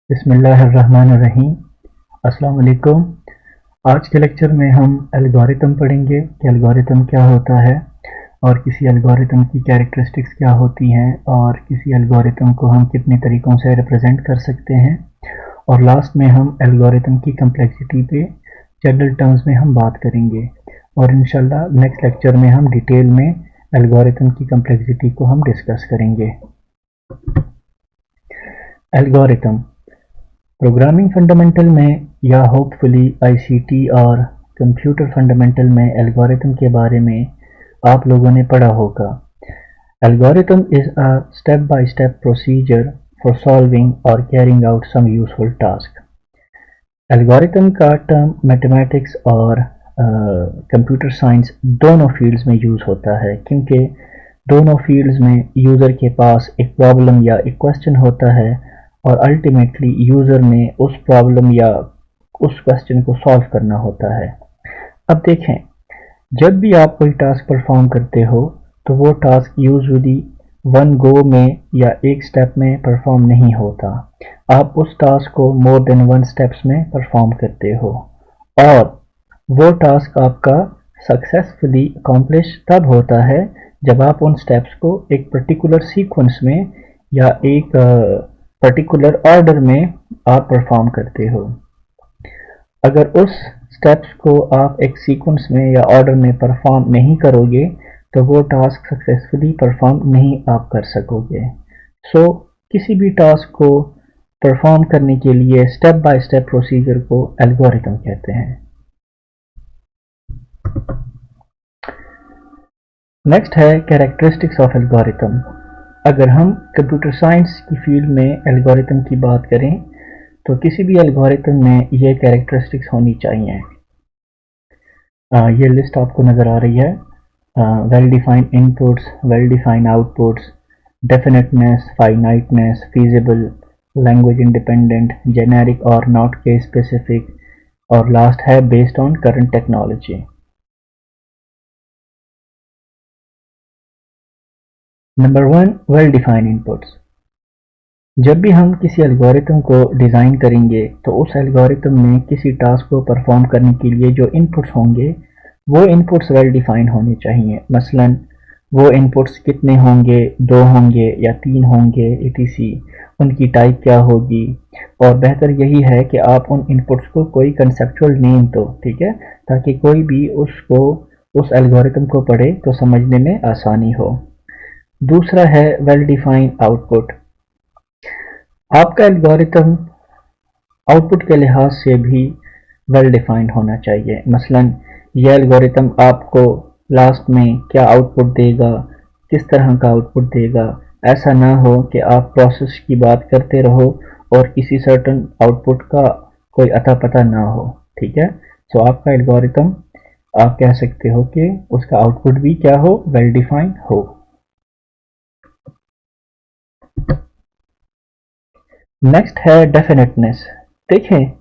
बिस्मिल्लाहिर्रहमानिर्रहीम। अस्सलाम वालेकुम। आज के लेक्चर में हम एल्गोरिथम पढ़ेंगे कि एल्गोरिथम क्या होता है और किसी एल्गोरिथम की कैरेक्टरिस्टिक्स क्या होती हैं और किसी एल्गोरिथम को हम कितने तरीक़ों से रिप्रेजेंट कर सकते हैं, और लास्ट में हम एल्गोरिथम की कम्प्लेक्सिटी पे जनरल टर्म्स में हम बात करेंगे। और इंशाल्लाह नेक्स्ट लेक्चर में हम डिटेल में एल्गोरिथम की कम्प्लेक्सिटी को हम डिस्कस करेंगे। एल्गोरिथम प्रोग्रामिंग फंडामेंटल में या होपफुली आईसीटी और कंप्यूटर फंडामेंटल में एल्गोरिथम के बारे में आप लोगों ने पढ़ा होगा। Algorithm is a step by step procedure for solving और carrying out some useful task. Algorithm का टर्म मैथमेटिक्स और कंप्यूटर साइंस दोनों फील्ड्स में यूज़ होता है, क्योंकि दोनों फील्ड्स में यूज़र के पास एक प्रॉब्लम या एक क्वेश्चन होता है और अल्टीमेटली यूज़र ने उस प्रॉब्लम या उस क्वेश्चन को सॉल्व करना होता है। अब देखें, जब भी आप कोई टास्क परफॉर्म करते हो तो वो टास्क यूजुअली वन गो में या एक स्टेप में परफॉर्म नहीं होता। आप उस टास्क को मोर देन वन स्टेप्स में परफॉर्म करते हो और वो टास्क आपका सक्सेसफुली अकॉम्प्लिश तब होता है जब आप उन स्टेप्स को एक पर्टिकुलर सीक्वेंस में या एक पर्टिकुलर ऑर्डर में आप परफॉर्म करते हो। अगर उस स्टेप्स को आप एक सीक्वेंस में या ऑर्डर में परफॉर्म नहीं करोगे तो वो टास्क सक्सेसफुली परफॉर्म नहीं आप कर सकोगे। सो किसी भी टास्क को परफॉर्म करने के लिए स्टेप बाय स्टेप प्रोसीजर को एल्गोरिथम कहते हैं। नेक्स्ट है कैरेक्टरिस्टिक्स ऑफ एल्गोरिथम। अगर हम कंप्यूटर साइंस की फील्ड में एल्गोरिथम की बात करें तो किसी भी एल्गोरिथम में ये कैरेक्टरिस्टिक्स होनी चाहिए। ये लिस्ट आपको नज़र आ रही है। Well defined inputs, well defined outputs, definiteness, finiteness, feasible, language independent, generic और नॉट केस स्पेसिफिक, और लास्ट है based on current technology. Number 1, well defined inputs. जब भी हम किसी एल्गोरिथम को डिज़ाइन करेंगे तो उस एल्गोरिथम में किसी टास्क को परफॉर्म करने के लिए जो इनपुट्स होंगे वो इनपुट्स वेल डिफाइंड होने चाहिए। मसलन वो इनपुट्स कितने होंगे, 2 होंगे या 3 होंगे, etc, उनकी टाइप क्या होगी, और बेहतर यही है कि आप उन इनपुट्स को कोई कंसेप्चुअल नेम दो, ठीक है, ताकि कोई भी उस एल्गोरिथम को पढ़े तो समझने में आसानी हो। दूसरा है वेल डिफाइंड आउटपुट। आपका एल्गोरिथम आउटपुट के लिहाज से भी वेल डिफाइंड होना चाहिए। मसलन यह एल्गोरिथम आपको लास्ट में क्या आउटपुट देगा, किस तरह का आउटपुट देगा। ऐसा ना हो कि आप प्रोसेस की बात करते रहो और किसी सर्टन आउटपुट का कोई अता पता ना हो, ठीक है। सो आपका एल्गोरिथम, आप कह सकते हो कि उसका आउटपुट भी क्या हो, वेल डिफाइंड हो। नेक्स्ट है डेफिनेटनेस। देखें,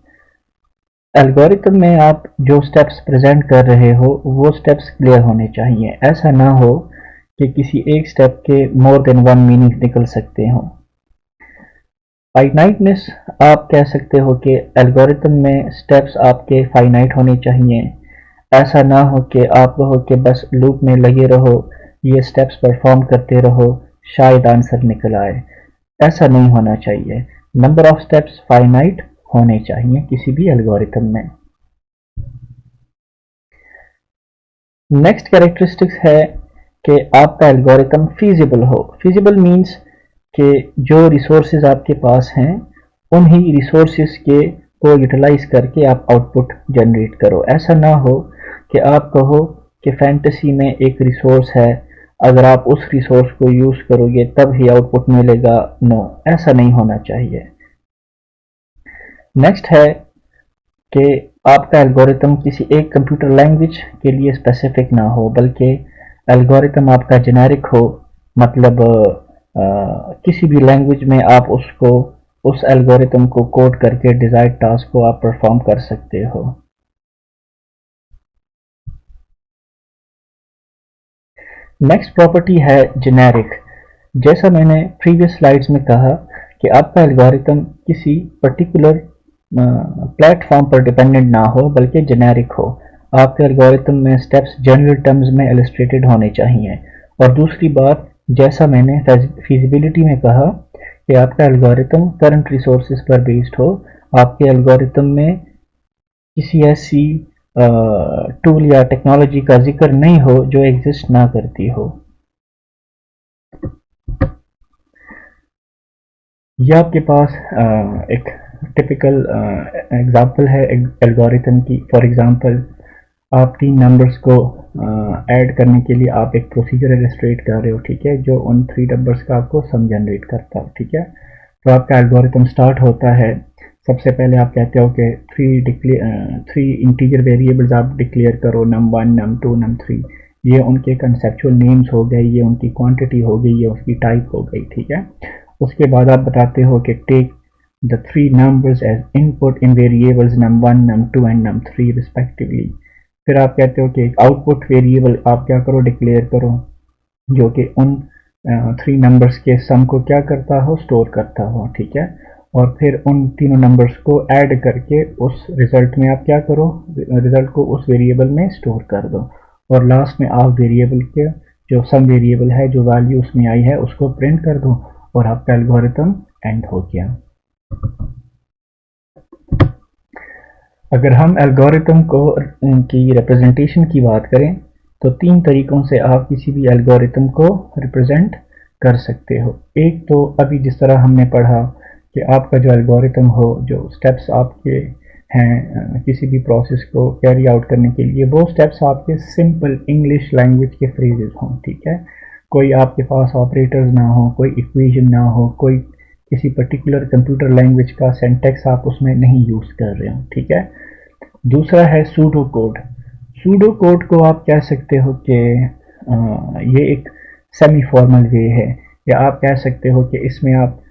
एल्गोरिथम में आप जो स्टेप्स प्रेजेंट कर रहे हो वो स्टेप्स क्लियर होने चाहिए। ऐसा ना हो कि किसी एक स्टेप के मोर देन वन मीनिंग निकल सकते हो। फाइनाइटनेस, आप कह सकते हो कि एल्गोरिथम में स्टेप्स आपके फाइनाइट होने चाहिए। ऐसा ना हो कि आप कहो कि बस लूप में लगे रहो, ये स्टेप्स परफॉर्म करते रहो, शायद आंसर निकल आए। ऐसा नहीं होना चाहिए। नंबर ऑफ स्टेप्स फाइनाइट होने चाहिए किसी भी एल्गोरिथम में। नेक्स्ट कैरेक्टरिस्टिक्स है कि आपका एल्गोरिथम फीजिबल हो। फीजिबल मींस कि जो रिसोर्सेज आपके पास हैं उन्हीं रिसोर्सेज के को यूटिलाइज करके आप आउटपुट जनरेट करो। ऐसा ना हो कि आप कहो कि फैंटेसी में एक रिसोर्स है, अगर आप उस रिसोर्स को यूज़ करोगे तब ही आउटपुट मिलेगा। नो, ऐसा नहीं होना चाहिए। नेक्स्ट है कि आपका एल्गोरिथम किसी एक कंप्यूटर लैंग्वेज के लिए स्पेसिफिक ना हो, बल्कि एल्गोरिथम आपका जेनेरिक हो। मतलब किसी भी लैंग्वेज में आप उस एल्गोरिथम को कोड करके डिजायर्ड टास्क को आप परफॉर्म कर सकते हो। नेक्स्ट प्रॉपर्टी है जेनेरिक। जैसा मैंने प्रीवियस स्लाइड्स में कहा कि आपका एल्गोरिथम किसी पर्टिकुलर प्लेटफॉर्म पर डिपेंडेंट ना हो बल्कि जेनेरिक हो। आपके एल्गोरिथम में स्टेप्स जनरल टर्म्स में इलस्ट्रेटेड होने चाहिए। और दूसरी बात, जैसा मैंने फिजिबिलिटी में कहा कि आपका एल्गोरिथम करंट रिसोर्सेज पर बेस्ड हो। आपके एल्गोरिथम में किसी ऐसी टूल या टेक्नोलॉजी का जिक्र नहीं हो जो एग्जिस्ट ना करती हो। ये आपके पास एक टिपिकल एग्जांपल है एल्गोरिथम की। फॉर एग्जांपल, आप 3 नंबर्स को ऐड करने के लिए आप एक प्रोसीजर इलस्ट्रेट कर रहे हो, ठीक है, जो उन 3 नंबर्स का आपको सम जनरेट करता हो, ठीक है। तो आपका एल्गोरिथम स्टार्ट होता है। सबसे पहले आप कहते हो कि 3 इंटीजर वेरिएबल्स आप डिक्लेयर करो, num1 num2 num3। ये उनके कंसेप्चुअल नेम्स हो गए, ये उनकी क्वांटिटी हो गई, ये उसकी टाइप हो गई, ठीक है। उसके बाद आप बताते हो कि take the 3 numbers as input in variables num1 num2 and num3 respectively। फिर आप कहते हो कि एक आउटपुट वेरिएबल आप क्या करो, डिक्लेयर करो, जो कि उन 3 नंबर्स के सम को क्या करता हो, स्टोर करता हो, ठीक है। और फिर उन तीनों नंबर्स को ऐड करके उस रिजल्ट में आप क्या करो, रिजल्ट को उस वेरिएबल में स्टोर कर दो। और लास्ट में आप वेरिएबल के जो सम वेरिएबल है, जो वैल्यू उसमें आई है, उसको प्रिंट कर दो और आपका एल्गोरिथम एंड हो गया। अगर हम एल्गोरिथम को की रिप्रेजेंटेशन की बात करें तो 3 तरीकों से आप किसी भी एल्गोरिथम को रिप्रेजेंट कर सकते हो। एक तो अभी जिस तरह हमने पढ़ा कि आपका जो एल्गोरिथम हो, जो स्टेप्स आपके हैं किसी भी प्रोसेस को कैरी आउट करने के लिए, वो स्टेप्स आपके सिंपल इंग्लिश लैंग्वेज के फ्रेजेस हों, ठीक है। कोई आपके पास ऑपरेटर्स ना हो, कोई इक्वेशन ना हो, कोई किसी पर्टिकुलर कंप्यूटर लैंग्वेज का सिंटैक्स आप उसमें नहीं यूज़ कर रहे हो, ठीक है। दूसरा है सूडो कोड। सूडो कोड को आप कह सकते हो कि ये एक सेमी फॉर्मल वे है, या आप कह सकते हो कि इसमें आप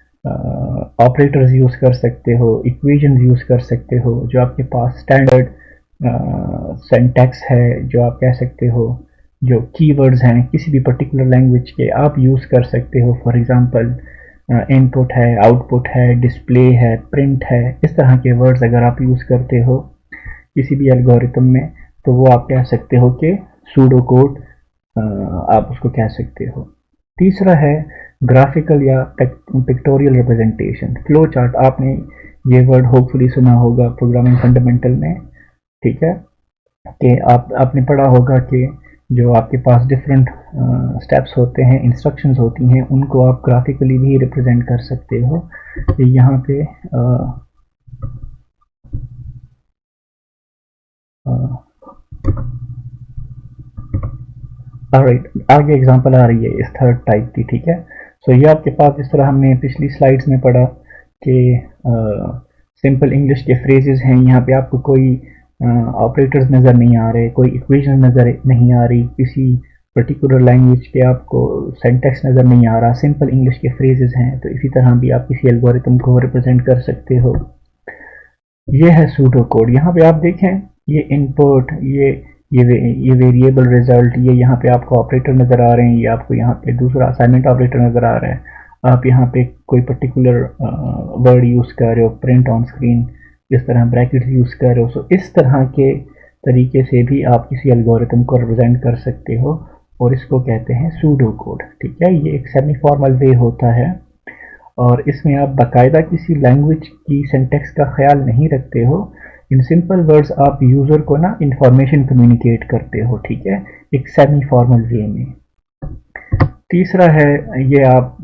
ऑपरेटर्स यूज़ कर सकते हो, इक्वेशंस यूज़ कर सकते हो, जो आपके पास स्टैंडर्ड सिंटैक्स है, जो आप कह सकते हो, जो कीवर्ड्स हैं किसी भी पर्टिकुलर लैंग्वेज के आप यूज़ कर सकते हो। फॉर एग्जांपल, इनपुट है, आउटपुट है, डिस्प्ले है, प्रिंट है, इस तरह के वर्ड्स अगर आप यूज़ करते हो किसी भी एल्गोरिथम में, तो वो आप कह सकते हो कि सूडो कोड आप उसको कह सकते हो। तीसरा है ग्राफिकल या पिक्टोरियल रिप्रेजेंटेशन। फ्लो चार्ट, आपने ये वर्ड होपफुली सुना होगा प्रोग्रामिंग फंडामेंटल में, ठीक है, कि आपने पढ़ा होगा कि जो आपके पास डिफरेंट स्टेप्स होते हैं, इंस्ट्रक्शंस होती हैं, उनको आप ग्राफिकली भी रिप्रेजेंट कर सकते हो। यहाँ पे ऑलराइट, आगे एग्जांपल आ रही है इस थर्ड टाइप की, ठीक है। सो ये आपके पास जिस तरह हमने पिछली स्लाइड्स में पढ़ा कि सिंपल इंग्लिश के फ्रेजेस हैं, यहाँ पे आपको कोई ऑपरेटर्स नज़र नहीं आ रहे, कोई इक्वेशन नज़र नहीं आ रही, किसी पर्टिकुलर लैंग्वेज के आपको सिंटैक्स नज़र नहीं आ रहा, सिंपल इंग्लिश के फ्रेजेस हैं। तो इसी तरह भी आप किसी एल्गोरिथम को रिप्रेजेंट कर सकते हो। ये है सूडो कोड। यहाँ पे आप देखें, ये इनपुट, ये वेरिएबल रिजल्ट, ये यहाँ पे आपको ऑपरेटर नज़र आ रहे हैं, ये आपको यहाँ पे दूसरा असाइनमेंट ऑपरेटर नज़र आ रहा है। आप यहाँ पे कोई पर्टिकुलर वर्ड यूज़ कर रहे हो, प्रिंट ऑन स्क्रीन, इस तरह ब्रैकेट यूज़ कर रहे हो। सो इस तरह के तरीके से भी आप किसी एल्गोरिथम को रिप्रेजेंट कर सकते हो, और इसको कहते हैं सूडो कोड, ठीक है। ये एक सेमी फॉर्मल वे होता है, और इसमें आप बाकायदा किसी लैंग्वेज की सिंटैक्स का ख्याल नहीं रखते हो। इन सिंपल वर्ड्स आप यूज़र को ना इंफॉर्मेशन कम्युनिकेट करते हो, ठीक है, एक सेमी फॉर्मल वे में। तीसरा है, ये आप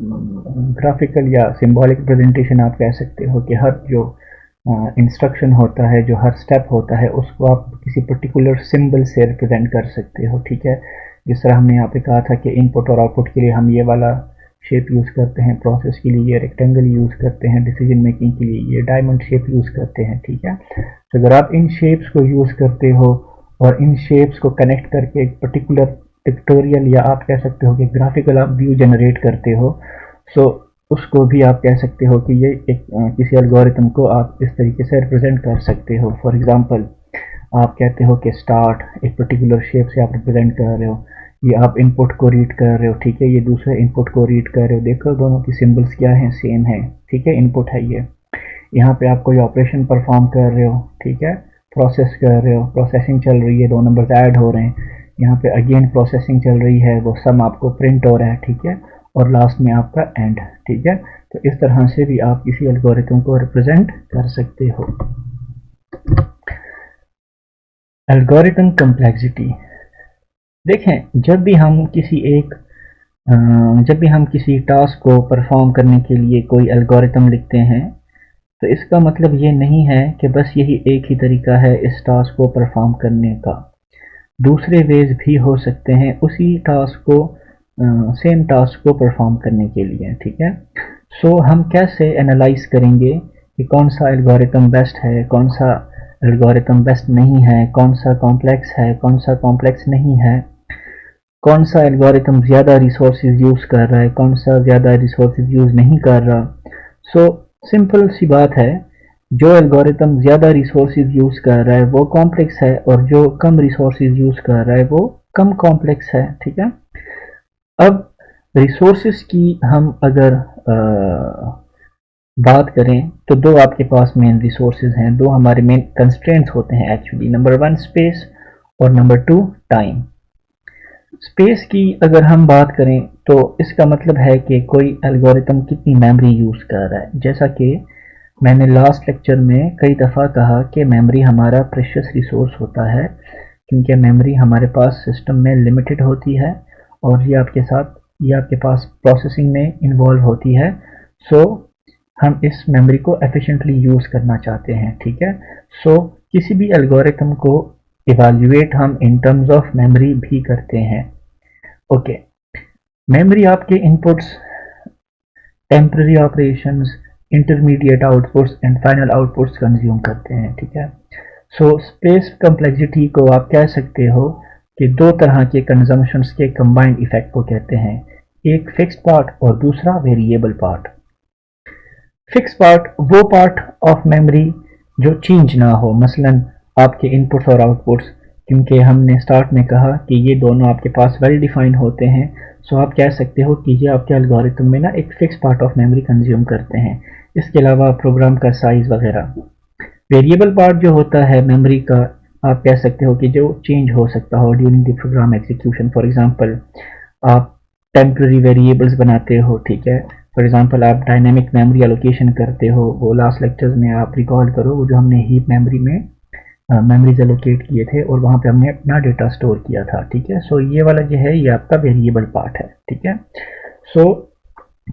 ग्राफिकल या सिंबॉलिक प्रेजेंटेशन आप कह सकते हो, कि हर जो इंस्ट्रक्शन होता है, जो हर स्टेप होता है, उसको आप किसी पर्टिकुलर सिंबल से रिप्रेजेंट कर सकते हो, ठीक है। जिस तरह हमने यहाँ पे कहा था कि इनपुट और आउटपुट के लिए हम ये वाला शेप यूज़ करते हैं, प्रोसेस के लिए ये रेक्टेंगल यूज़ करते हैं, डिसीजन मेकिंग के लिए ये डायमंड शेप यूज़ करते हैं, ठीक है। तो अगर आप इन शेप्स को यूज़ करते हो और इन शेप्स को कनेक्ट करके एक पर्टिकुलर पिक्टोरियल या आप कह सकते हो कि ग्राफिकल आप व्यू जनरेट करते हो, सो उसको भी आप कह सकते हो कि ये एक किसी एल्गोरिथम को आप इस तरीके से रिप्रेजेंट कर सकते हो। फॉर एग्जांपल, आप कहते हो कि स्टार्ट एक पर्टिकुलर शेप से आप रिप्रेजेंट कर रहे हो, ये आप इनपुट को रीड कर रहे हो, ठीक है, ये दूसरे इनपुट को रीड कर रहे हो, देखो दोनों की सिंबल्स क्या हैं, सेम है, ठीक है, इनपुट है ये। यहाँ पे आप कोई ऑपरेशन परफॉर्म कर रहे हो, ठीक है, प्रोसेस कर रहे हो, प्रोसेसिंग चल रही है, 2 नंबर्स ऐड हो रहे हैं, यहाँ पे अगेन प्रोसेसिंग चल रही है, वो सम आपको प्रिंट हो रहा है, ठीक है, और लास्ट में आपका एंड, ठीक है। तो इस तरह से भी आप किसी एल्गोरिथम को रिप्रेजेंट कर सकते हो। Algorithm complexity. देखें, जब भी हम किसी टास्क को परफॉर्म करने के लिए कोई एल्गोरिथम लिखते हैं, तो इसका मतलब ये नहीं है कि बस यही एक ही तरीका है इस टास्क को परफॉर्म करने का। दूसरे वेज भी हो सकते हैं उसी टास्क को, सेम टास्क को परफॉर्म करने के लिए, ठीक है। सो हम कैसे एनालाइज करेंगे कि कौन सा एल्गोरिथम बेस्ट है, कौन सा एल्गोरिथम बेस्ट नहीं है, कौन सा कॉम्प्लेक्स है, कौन सा कॉम्प्लेक्स नहीं है, कौन सा एल्गोरिथम ज़्यादा रिसोर्सेज यूज़ कर रहा है, कौन सा ज़्यादा रिसोर्सेज यूज़ नहीं कर रहा। सो सिंपल सी बात है, जो एल्गोरिथम ज़्यादा रिसोर्सेज यूज़ कर रहा है वो कॉम्प्लेक्स है, और जो कम रिसोर्सेज यूज़ कर रहा है वो कम कॉम्प्लेक्स है, ठीक है। अब रिसोर्सेज की हम अगर बात करें तो दो आपके पास मेन रिसोर्सेज हैं, दो हमारे मेन कंस्ट्रेंट्स होते हैं एक्चुअली। नंबर 1 स्पेस और नंबर 2 टाइम। स्पेस की अगर हम बात करें तो इसका मतलब है कि कोई एल्गोरिथम कितनी मेमोरी यूज़ कर रहा है। जैसा कि मैंने लास्ट लेक्चर में कई दफ़ा कहा कि मेमोरी हमारा प्रेशियस रिसोर्स होता है, क्योंकि मेमोरी हमारे पास सिस्टम में लिमिटेड होती है और ये आपके पास प्रोसेसिंग में इन्वॉल्व होती है। सो हम इस मेमोरी को एफिशिएंटली यूज़ करना चाहते हैं, ठीक है। सो किसी भी एल्गोरिथम को इवैल्यूएट हम इन टर्म्स ऑफ मेमोरी भी करते हैं। ओके, मेमोरी आपके inputs, temporary operations, intermediate outputs and final outputs consume करते हैं, ठीक है। सो स्पेस कम्प्लेक्सिटी को आप कह सकते हो कि दो तरह के कंजम्पशंस के कंबाइंड इफेक्ट को कहते हैं, एक फिक्स्ड पार्ट और दूसरा वेरिएबल पार्ट। फिक्स पार्ट वो पार्ट ऑफ मेमोरी जो चेंज ना हो, मसलन आपके इनपुट्स और आउटपुट्स, क्योंकि हमने स्टार्ट में कहा कि ये दोनों आपके पास वेल डिफाइंड होते हैं। सो आप कह सकते हो कि ये आपके एल्गोरिथम में ना एक fix part of memory consume करते हैं। इसके अलावा प्रोग्राम का साइज वगैरह। वेरिएबल पार्ट जो होता है मेमोरी का, आप कह सकते हो कि जो चेंज हो सकता हो during the program execution. For example, आप टेम्पररी वेरिएबल्स बनाते हो, ठीक है। फॉर एग्जांपल, आप डायनेमिक मेमोरी एलोकेशन करते हो, वो लास्ट लेक्चर्स में आप रिकॉल करो, वो जो हमने हीप मेमोरी में मेमोरीज एलोकेट किए थे और वहाँ पे हमने अपना डेटा स्टोर किया था, ठीक है। सो ये वाला जो है ये आपका वेरिएबल पार्ट है, ठीक है। सो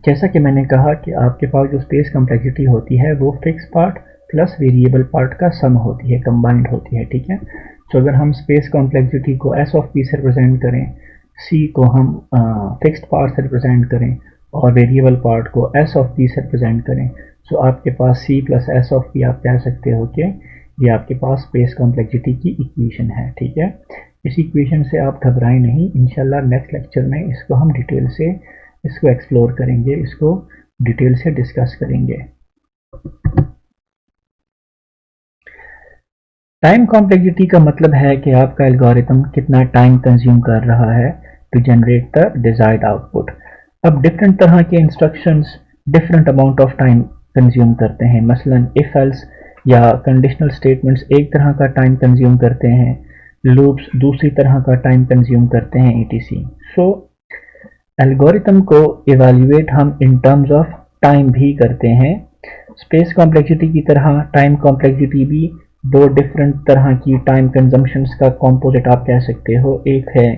जैसा कि मैंने कहा कि आपके पास जो स्पेस कम्प्लेक्सिटी होती है वो fix part plus variable part का सम होती है, कंबाइंड होती है, ठीक है। सो अगर हम स्पेस कम्प्लेक्सिटी को एस ऑफ पी से रिप्रेजेंट करें, सी को हम फिक्स्ड पार्ट से रिप्रेजेंट करें और वेरिएबल पार्ट को एस ऑफ पी से रिप्रेजेंट करें, सो आपके पास C plus S of P, आप कह सकते हो कि ये आपके पास स्पेस कॉम्प्लेक्सिटी की इक्वेशन है, ठीक है। इस इक्वेशन से आप घबराएं नहीं, इंशाल्लाह नेक्स्ट लेक्चर में इसको हम डिटेल से इसको एक्सप्लोर करेंगे, इसको डिटेल से डिस्कस करेंगे। टाइम कॉम्प्लेक्सिटी का मतलब है कि आपका एल्गोरिथम कितना टाइम कंज्यूम कर रहा है to generate the desired output. अब डिफरेंट तरह के instructions different amount of time consume करते हैं। मसलन इफ एल्स या कंडीशनल स्टेटमेंट्स एक तरह का टाइम कंज्यूम करते हैं, लूप्स दूसरी तरह का टाइम कंज्यूम करते हैं, etc। सो एल्गोरिथम को इवैल्यूएट हम इन टर्म्स ऑफ टाइम भी करते हैं। स्पेस कॉम्प्लेक्सिटी की तरह टाइम कॉम्प्लेक्सिटी भी दो डिफरेंट तरह की टाइम कंजम्पशंस का कॉम्पोजिट आप कह सकते हो। एक है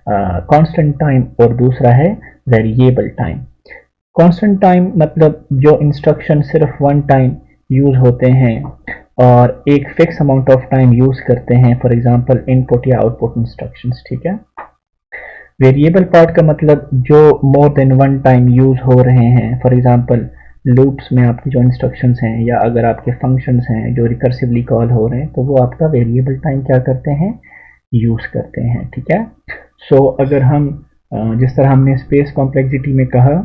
कांस्टेंट टाइम और दूसरा है वेरिएबल टाइम। कांस्टेंट टाइम मतलब जो इंस्ट्रक्शन सिर्फ वन टाइम यूज होते हैं और एक fix amount of time use करते हैं, फॉर एग्जांपल इनपुट या आउटपुट इंस्ट्रक्शंस, ठीक है। वेरिएबल पार्ट का मतलब जो more than one time use हो रहे हैं, फॉर एग्जांपल लूप्स में आपकी जो इंस्ट्रक्शंस हैं या अगर आपके फंक्शंस हैं जो रिकर्सिवली कॉल हो रहे हैं, तो वो आपका वेरिएबल टाइम क्या करते हैं, यूज करते हैं, ठीक है। सो अगर हम जिस तरह हमने स्पेस कॉम्प्लेक्सिटी में कहा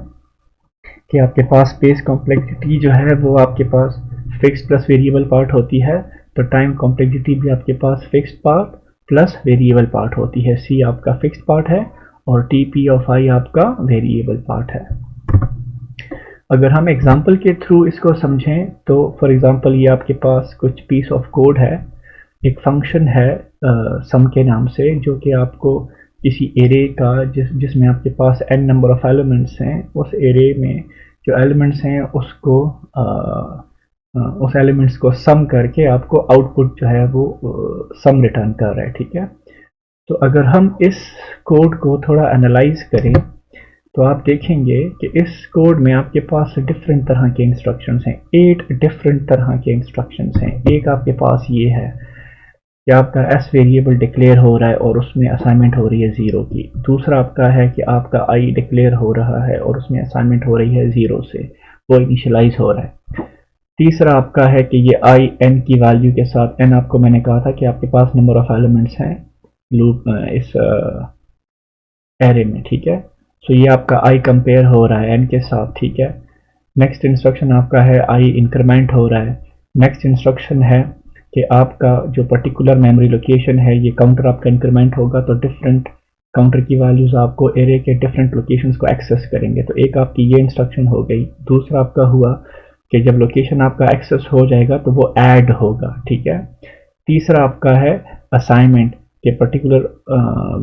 कि आपके पास स्पेस कॉम्प्लेक्सिटी जो है वो आपके पास फिक्स प्लस वेरिएबल पार्ट होती है, तो टाइम कॉम्प्लेक्सिटी भी आपके पास fixed part plus variable part होती है। सी आपका फिक्स्ड पार्ट है और टी पी ऑफ आई आपका वेरिएबल पार्ट है। अगर हम एग्जांपल के थ्रू इसको समझें तो फॉर एग्जांपल ये आपके पास कुछ पीस ऑफ कोड है, एक फंक्शन है सम के नाम से, जो कि आपको किसी एरे का जिसमें आपके पास n नंबर ऑफ एलिमेंट्स हैं, उस एरे में जो एलिमेंट्स हैं उसको उस एलिमेंट्स को सम करके आपको आउटपुट जो है वो सम रिटर्न कर रहा है, ठीक है। तो अगर हम इस कोड को थोड़ा एनालाइज करें तो आप देखेंगे कि इस कोड में आपके पास डिफरेंट तरह के इंस्ट्रक्शंस हैं, 8 डिफरेंट तरह के इंस्ट्रक्शंस हैं। एक आपके पास ये है कि आपका एस वेरिएबल डिक्लेयर हो रहा है और उसमें असाइनमेंट हो रही है 0 की। दूसरा आपका है कि आपका आई डिक्लेयर हो रहा है और उसमें असाइनमेंट हो रही है 0 से, वो इनिशियलाइज हो रहा है। तीसरा आपका है कि ये आई एन की वैल्यू के साथ, एन आपको मैंने कहा था कि आपके पास नंबर ऑफ एलिमेंट्स हैं लूप इस एरे में, ठीक है। सो ये आपका आई कंपेयर हो रहा है एन के साथ, ठीक है। नेक्स्ट इंस्ट्रक्शन आपका है आई इंक्रीमेंट हो रहा है। नेक्स्ट इंस्ट्रक्शन है कि आपका जो पर्टिकुलर मेमोरी लोकेशन है, ये काउंटर आपका इंक्रीमेंट होगा तो डिफरेंट काउंटर की वैल्यूज आपको एरे के डिफरेंट लोकेशंस को एक्सेस करेंगे। तो एक आपकी ये इंस्ट्रक्शन हो गई। दूसरा आपका हुआ कि जब लोकेशन आपका एक्सेस हो जाएगा तो वो ऐड होगा, ठीक है। तीसरा आपका है असाइनमेंट कि पर्टिकुलर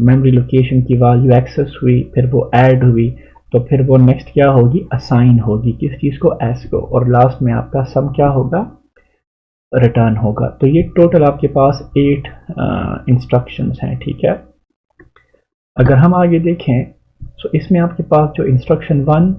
मेमोरी लोकेशन की वैल्यू एक्सेस हुई, फिर वो ऐड हुई, तो फिर वो नेक्स्ट क्या होगी, असाइन होगी किस चीज़ को, एस को, और लास्ट में आपका सम क्या होगा, रिटर्न होगा। तो ये टोटल आपके पास 8 इंस्ट्रक्शंस हैं, ठीक है। अगर हम आगे देखें तो इसमें आपके पास जो इंस्ट्रक्शन 1,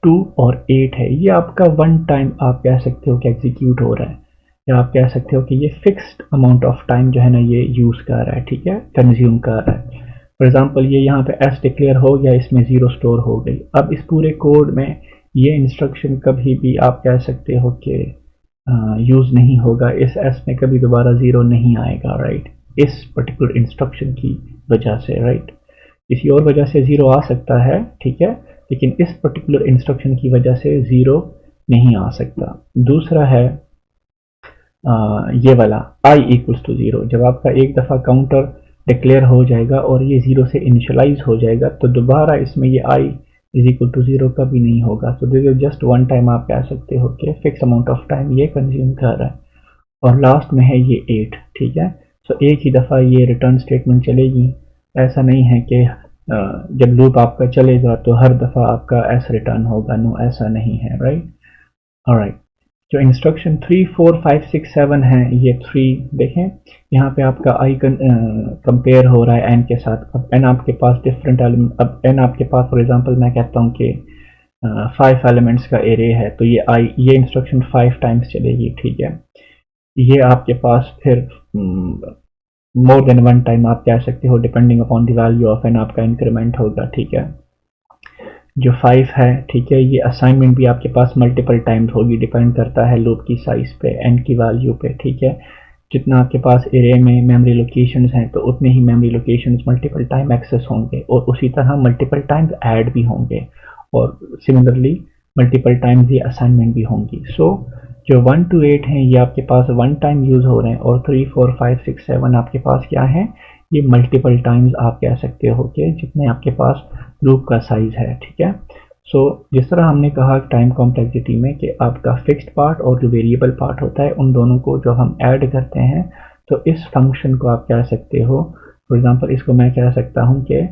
2 और 8 है, ये आपका वन टाइम आप कह सकते हो कि एग्जीक्यूट हो रहा है, या आप कह सकते हो कि ये फिक्स्ड अमाउंट ऑफ टाइम जो है ना ये यूज़ कर रहा है, ठीक है, कंज्यूम कर रहा है। फॉर एग्जांपल ये यहाँ पे एस डिक्लेयर हो गया, इसमें 0 स्टोर हो गई। अब इस पूरे कोड में ये इंस्ट्रक्शन कभी भी आप कह सकते हो कि यूज़ नहीं होगा, इस एस में कभी दोबारा 0 नहीं आएगा, राइट, इस पर्टिकुलर इंस्ट्रक्शन की वजह से, राइट। किसी और वजह से 0 आ सकता है, ठीक है, लेकिन इस पर्टिकुलर इंस्ट्रक्शन की वजह से 0 नहीं आ सकता। दूसरा है ये वाला i इक्वल्स टू 0, जब आपका एक दफ़ा काउंटर डिक्लेयर हो जाएगा और ये 0 से इनिशियलाइज हो जाएगा तो दोबारा इसमें ये i इज इक्वल टू 0 कभी नहीं होगा। तो this is just one time आप कह सकते हो कि फिक्स अमाउंट ऑफ टाइम ये कंज्यूम कर रहा है। और लास्ट में है ये 8, ठीक है। सो एक ही दफ़ा ये रिटर्न स्टेटमेंट चलेगी, ऐसा नहीं है कि जब लूप आपका चलेगा तो हर दफ़ा आपका एस रिटर्न होगा, नो, ऐसा नहीं है, राइट। ऑलराइट, जो इंस्ट्रक्शन 3, 4, 5, 6, 7 है, ये 3 देखें, यहाँ पे आपका आई कंपेयर हो रहा है एन के साथ। अब एन आपके पास डिफरेंट एलिमेंट, अब एन आपके पास फॉर एग्जांपल मैं कहता हूँ कि 5 एलिमेंट्स का एरे है, तो ये इंस्ट्रक्शन 5 टाइम्स चलेगी, ठीक है। ये आपके पास फिर मोर देन वन टाइम आप कह सकते हो, depending upon the value of n आपका इंक्रीमेंट होगा, ठीक है। जो 5 है, ठीक है, ये असाइनमेंट भी आपके पास मल्टीपल टाइम्स होगी, डिपेंड करता है लूप की साइज पे, एन की वैल्यू पे, ठीक है। जितना आपके पास एरे में मेमोरी लोकेशंस हैं तो उतने ही memory locations multiple time access होंगे, और उसी तरह मल्टीपल टाइम्स ऐड भी होंगे, और सिमिलरली मल्टीपल टाइम्स ये असाइनमेंट भी होंगी। सो जो 1 to 8 हैं ये आपके पास वन टाइम यूज़ हो रहे हैं, और 3, 4, 5, 6, 7 आपके पास क्या है, ये मल्टीपल टाइम्स आप कह सकते हो कि जितने आपके पास लूप का साइज है, ठीक है। सो जिस तरह हमने कहा टाइम कॉम्प्लेक्सिटी में कि आपका फिक्स्ड पार्ट और जो वेरिएबल पार्ट होता है, उन दोनों को जब हम ऐड करते हैं तो इस फंक्शन को आप कह सकते हो, फॉर एग्जांपल इसको मैं कह सकता हूँ कि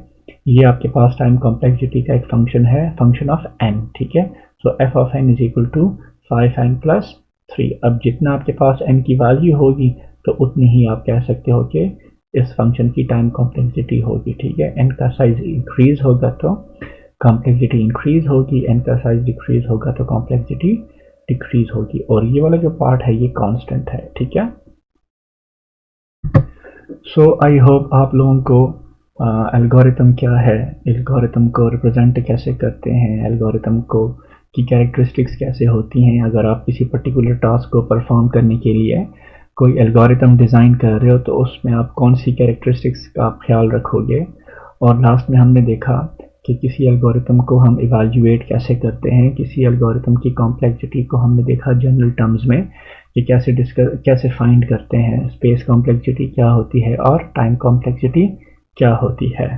ये आपके पास टाइम कॉम्प्लेक्सिटी का एक फंक्शन है, फंक्शन ऑफ n, ठीक है। So f of n is equal to 5n plus 3। अब जितना आपके पास n की वैल्यू होगी तो उतनी ही आप कह सकते हो कि इस फंक्शन की टाइम कॉम्प्लेक्सिटी होगी, ठीक है। n का साइज इंक्रीज होगा तो कॉम्प्लेक्सिटी इंक्रीज होगी, n का साइज डिक्रीज होगा तो कॉम्प्लेक्सिटी डिक्रीज होगी, और ये वाला जो पार्ट है ये कांस्टेंट है, ठीक है। सो आई होप आप लोगों को एल्गोरिथम क्या है, एल्गोरिथम को रिप्रेजेंट कैसे करते हैं, एल्गोरिथम को की कैरेक्टरिस्टिक्स कैसे होती हैं, अगर आप किसी पर्टिकुलर टास्क को परफॉर्म करने के लिए कोई एल्गोरिथम डिज़ाइन कर रहे हो तो उसमें आप कौन सी कैरेक्टरिस्टिक्स का आप ख्याल रखोगे। और लास्ट में हमने देखा कि किसी एल्गोरिथम को हम इवैल्यूएट कैसे करते हैं, किसी एल्गोरिथम की कॉम्प्लेक्सिटी को हमने देखा जनरल टर्म्स में कि कैसे फाइंड करते हैं, स्पेस कॉम्प्लेक्सिटी क्या होती है और टाइम कॉम्प्लेक्सिटी क्या होती है।